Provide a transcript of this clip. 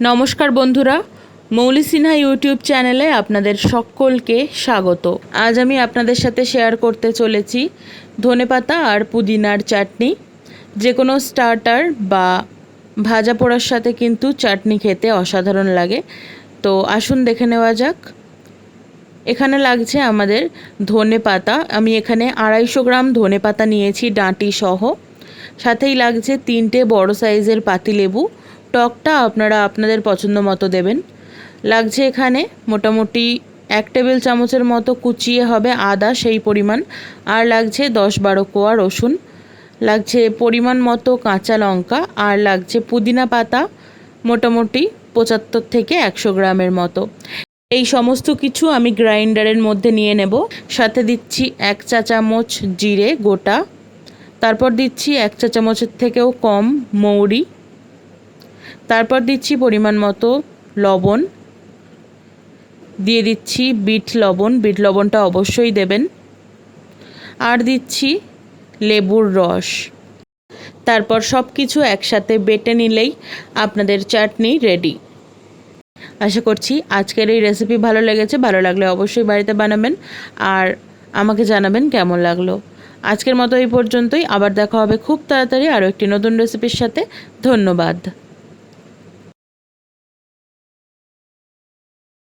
নমস্কার বন্ধুরা, মৌলি সিনহা ইউটিউব চ্যানেলে আপনাদের সকলকে স্বাগত। আজ আমি আপনাদের সাথে শেয়ার করতে চলেছি ধনেপাতা আর পুদিনার চাটনি। যে কোনো স্টার্টার বা ভাজা পোড়ার সাথে কিন্তু চাটনি খেতে অসাধারণ লাগে। তো আসুন দেখে নেওয়া যাক। এখানে লাগছে আমাদের ধনেপাতা। আমি এখানে 250 গ্রাম ধনেপাতা নিয়েছি ডাঁটি সহ। সাথেই লাগছে 3টে বড় সাইজের পাতিলেবু। টকটা আপনারা আপনাদের পছন্দ মতো দেবেন। লাগছে এখানে মোটামুটি 1 টেবিল চামচের মতো কুচিয়ে হবে আদা, সেই পরিমাণ। আর লাগছে 10-12 কোয়া রসুন। লাগছে পরিমাণ মতো কাঁচা লঙ্কা। আর লাগছে পুদিনা পাতা মোটামুটি 75 থেকে 100 গ্রামের মতো। এই সমস্ত কিছু আমি গ্রাইন্ডারের মধ্যে নিয়ে নেব। সাথে দিচ্ছি 1 চা চামচ জিরে গোটা। তারপর দিচ্ছি 1 চা চামচের থেকেও কম মৌরি। তারপর দিচ্ছি পরিমাণ মতো লবণ। দিয়ে দিচ্ছি বিট লবণ। বিট লবণটা অবশ্যই দেবেন। আর দিচ্ছি লেবুর রস। তারপর সব কিছু একসাথে বেটে নিলেই আপনাদের চাটনি রেডি। আশা করছি আজকের এই রেসিপি ভালো লেগেছে। ভালো লাগলে অবশ্যই বাড়িতে বানাবেন আর আমাকে জানাবেন কেমন লাগলো। আজকের মতো এই পর্যন্তই। আবার দেখা হবে খুব তাড়াতাড়ি আরও একটি নতুন রেসিপির সাথে। ধন্যবাদ।